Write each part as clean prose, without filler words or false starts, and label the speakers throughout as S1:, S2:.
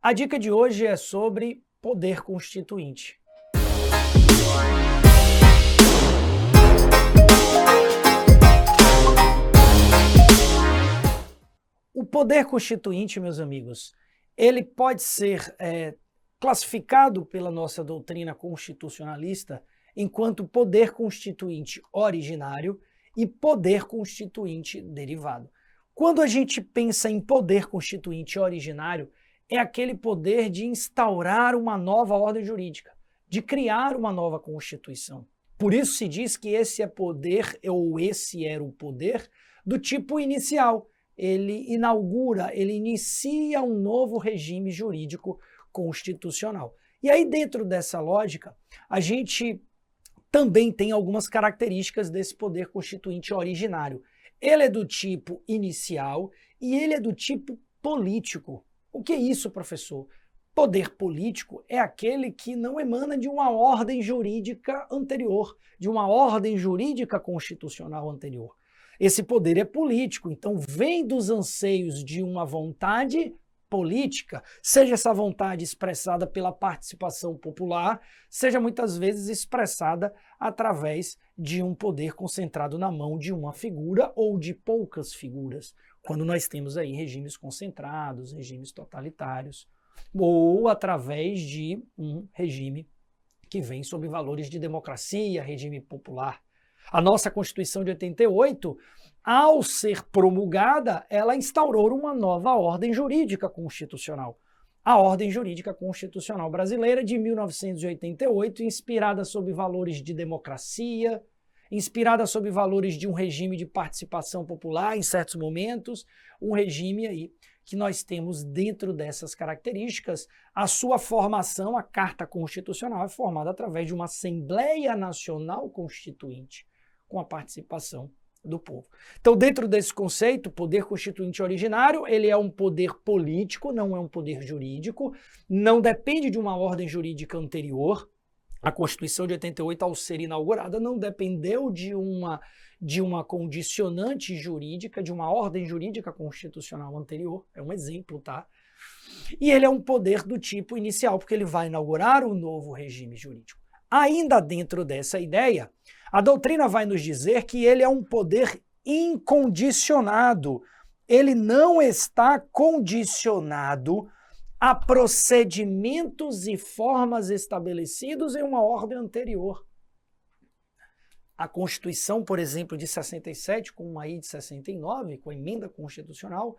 S1: A dica de hoje é sobre poder constituinte. O poder constituinte, meus amigos, ele pode ser classificado pela nossa doutrina constitucionalista enquanto poder constituinte originário e poder constituinte derivado. Quando a gente pensa em poder constituinte originário, é aquele poder de instaurar uma nova ordem jurídica, de criar uma nova Constituição. Por isso se diz que esse é poder, ou esse era o poder, do tipo inicial. Ele inaugura, ele inicia um novo regime jurídico constitucional. E aí, dentro dessa lógica, a gente também tem algumas características desse poder constituinte originário. Ele é do tipo inicial e ele é do tipo político. O que é isso, professor? Poder político é aquele que não emana de uma ordem jurídica anterior, de uma ordem jurídica constitucional anterior. Esse poder é político, então vem dos anseios de uma vontade política, seja essa vontade expressada pela participação popular, seja muitas vezes expressada através de um poder concentrado na mão de uma figura ou de poucas figuras, quando nós temos aí regimes concentrados, regimes totalitários, ou através de um regime que vem sob valores de democracia, regime popular. A nossa Constituição de 88, ao ser promulgada, ela instaurou uma nova ordem jurídica constitucional. A Ordem Jurídica Constitucional Brasileira de 1988, inspirada sob valores de democracia, inspirada sob valores de um regime de participação popular em certos momentos, um regime aí que nós temos dentro dessas características. A sua formação, a Carta Constitucional, é formada através de uma Assembleia Nacional Constituinte, com a participação do povo. Então, dentro desse conceito, poder constituinte originário, ele é um poder político, não é um poder jurídico, não depende de uma ordem jurídica anterior. A Constituição de 88, ao ser inaugurada, não dependeu de uma condicionante jurídica, de uma ordem jurídica constitucional anterior. É um exemplo, tá? E ele é um poder do tipo inicial, porque ele vai inaugurar um novo regime jurídico. Ainda dentro dessa ideia, a doutrina vai nos dizer que ele é um poder incondicionado. Ele não está condicionado a procedimentos e formas estabelecidos em uma ordem anterior. A Constituição, por exemplo, de 67, com uma aí de 69, com a emenda constitucional,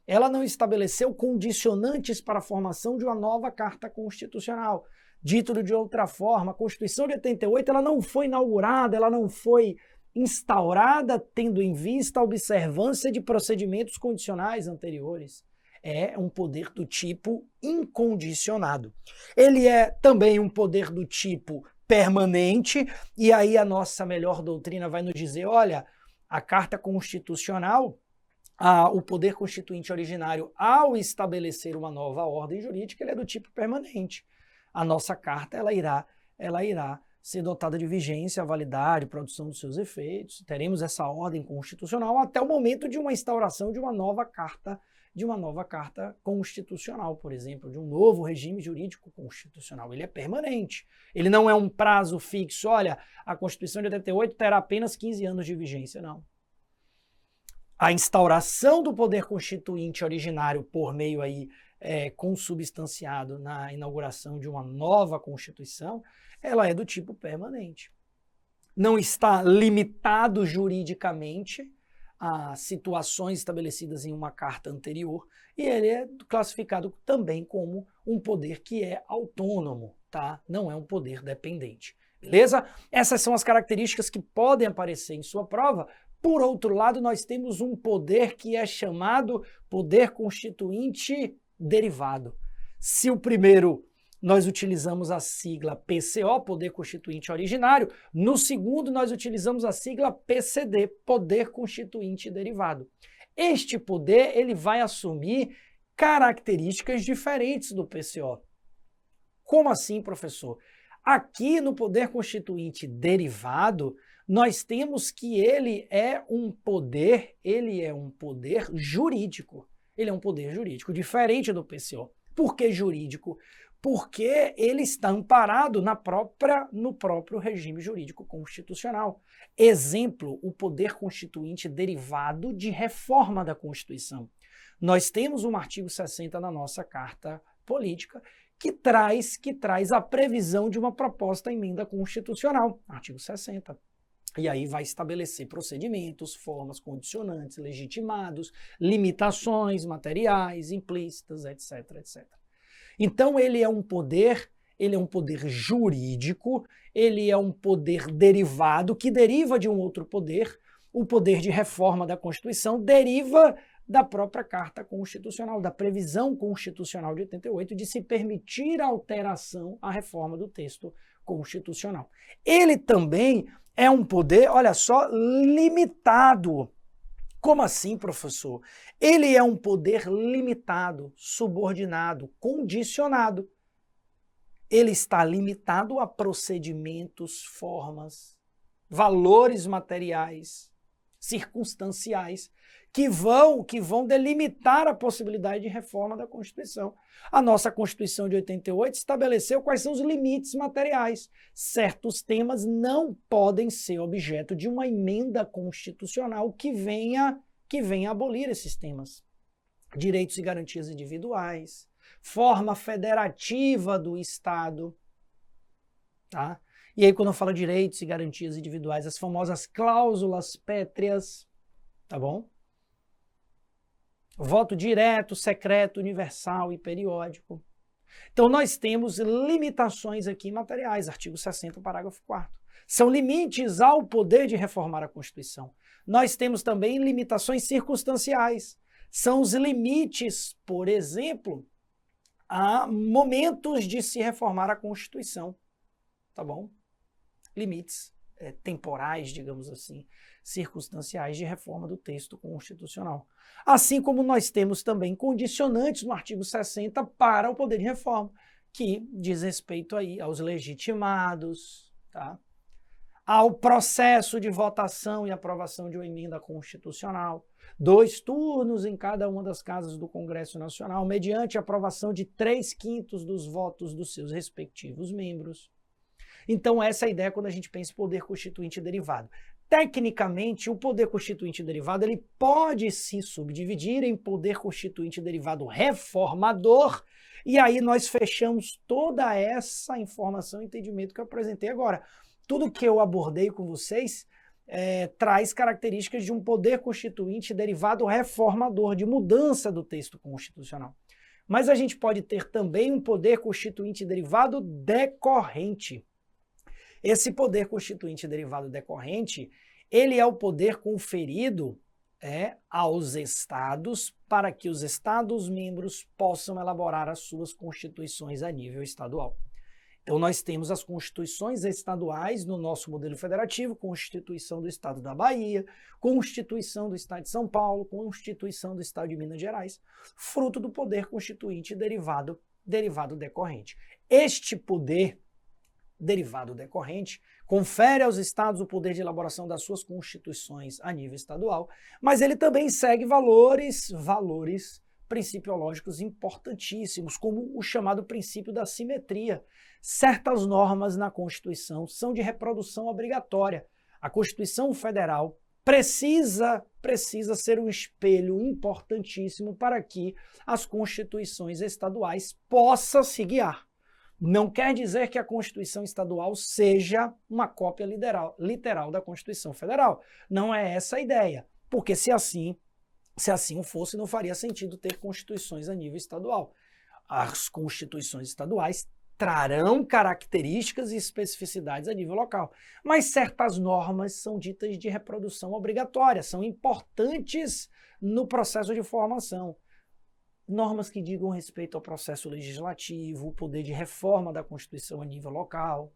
S1: ela não estabeleceu condicionantes para a formação de uma nova Carta Constitucional. Dito de outra forma, a Constituição de 88 ela não foi inaugurada, ela não foi instaurada tendo em vista a observância de procedimentos condicionais anteriores. É um poder do tipo incondicionado. Ele é também um poder do tipo permanente, e aí a nossa melhor doutrina vai nos dizer, olha, a Carta Constitucional, o poder constituinte originário, ao estabelecer uma nova ordem jurídica, ele é do tipo permanente. A nossa carta ela irá ser dotada de vigência, validade, produção dos seus efeitos. Teremos essa ordem constitucional até o momento de uma instauração de uma nova carta constitucional, por exemplo, de um novo regime jurídico constitucional. Ele é permanente. Ele não é um prazo fixo. Olha, a Constituição de 88 terá apenas 15 anos de vigência. Não. A instauração do poder constituinte originário por meio aí consubstanciado na inauguração de uma nova Constituição, ela é do tipo permanente. Não está limitado juridicamente a situações estabelecidas em uma carta anterior, e ele é classificado também como um poder que é autônomo, tá? Não é um poder dependente. Beleza? Essas são as características que podem aparecer em sua prova. Por outro lado, nós temos um poder que é chamado poder constituinte derivado. Se o primeiro nós utilizamos a sigla PCO, Poder Constituinte Originário, no segundo nós utilizamos a sigla PCD, Poder Constituinte Derivado. Este poder ele vai assumir características diferentes do PCO. Como assim, professor? Aqui no Poder Constituinte Derivado, nós temos que ele é um poder jurídico. Ele é um poder jurídico, diferente do PCO. Por que jurídico? Porque ele está amparado no próprio regime jurídico constitucional. Exemplo, o poder constituinte derivado de reforma da Constituição. Nós temos um artigo 60 na nossa Carta Política que traz a previsão de uma proposta emenda constitucional, artigo 60. E aí vai estabelecer procedimentos, formas, condicionantes, legitimados, limitações materiais, implícitas, etc, etc. Então ele é um poder jurídico, ele é um poder derivado que deriva de um outro poder. O poder de reforma da Constituição deriva da própria Carta Constitucional, da previsão constitucional de 88 de se permitir a alteração, a reforma do texto constitucional. Ele também é um poder, olha só, limitado. Como assim, professor? Ele é um poder limitado, subordinado, condicionado. Ele está limitado a procedimentos, formas, valores materiais, circunstanciais, que vão delimitar a possibilidade de reforma da Constituição. A nossa Constituição de 88 estabeleceu quais são os limites materiais. Certos temas não podem ser objeto de uma emenda constitucional que venha abolir esses temas. Direitos e garantias individuais, forma federativa do Estado, tá? E aí, quando eu falo direitos e garantias individuais, as famosas cláusulas pétreas, tá bom? Voto direto, secreto, universal e periódico. Então, nós temos limitações aqui materiais, artigo 60, parágrafo 4º. São limites ao poder de reformar a Constituição. Nós temos também limitações circunstanciais. São os limites, por exemplo, a momentos de se reformar a Constituição. Tá bom? Limites temporais, digamos assim, circunstanciais de reforma do texto constitucional. Assim como nós temos também condicionantes no artigo 60 para o poder de reforma, que diz respeito aí aos legitimados, tá? Ao processo de votação e aprovação de uma emenda constitucional, 2 turnos em cada uma das casas do Congresso Nacional, mediante a aprovação de 3/5 dos votos dos seus respectivos membros. Então, essa é a ideia quando a gente pensa em poder constituinte derivado. Tecnicamente, o poder constituinte derivado ele pode se subdividir em poder constituinte derivado reformador, e aí nós fechamos toda essa informação e entendimento que eu apresentei agora. Tudo que eu abordei com vocês traz características de um poder constituinte derivado reformador, de mudança do texto constitucional. Mas a gente pode ter também um poder constituinte derivado decorrente. Esse poder constituinte derivado decorrente, ele é o poder conferido aos estados para que os estados-membros possam elaborar as suas constituições a nível estadual. Então nós temos as constituições estaduais no nosso modelo federativo, Constituição do Estado da Bahia, Constituição do Estado de São Paulo, Constituição do Estado de Minas Gerais, fruto do poder constituinte derivado decorrente. Este poder derivado decorrente confere aos estados o poder de elaboração das suas constituições a nível estadual, mas ele também segue valores principiológicos importantíssimos, como o chamado princípio da simetria. Certas normas na Constituição são de reprodução obrigatória. A Constituição Federal precisa ser um espelho importantíssimo para que as constituições estaduais possam se guiar. Não quer dizer que a Constituição Estadual seja uma cópia literal da Constituição Federal. Não é essa a ideia, porque se assim fosse, não faria sentido ter constituições a nível estadual. As constituições estaduais trarão características e especificidades a nível local, mas certas normas são ditas de reprodução obrigatória, são importantes no processo de formação. Normas que digam respeito ao processo legislativo, o poder de reforma da Constituição a nível local,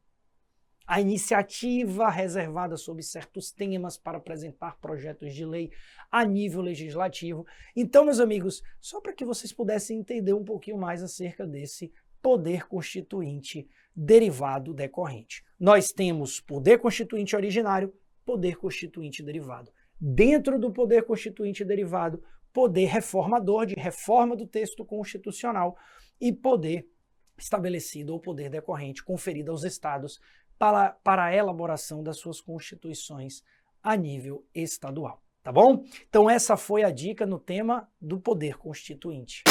S1: a iniciativa reservada sobre certos temas para apresentar projetos de lei a nível legislativo. Então, meus amigos, só para que vocês pudessem entender um pouquinho mais acerca desse poder constituinte derivado decorrente. Nós temos poder constituinte originário, poder constituinte derivado. Dentro do poder constituinte derivado, poder reformador, de reforma do texto constitucional, e poder estabelecido ou poder decorrente conferido aos estados para a elaboração das suas constituições a nível estadual. Tá bom? Então essa foi a dica no tema do poder constituinte.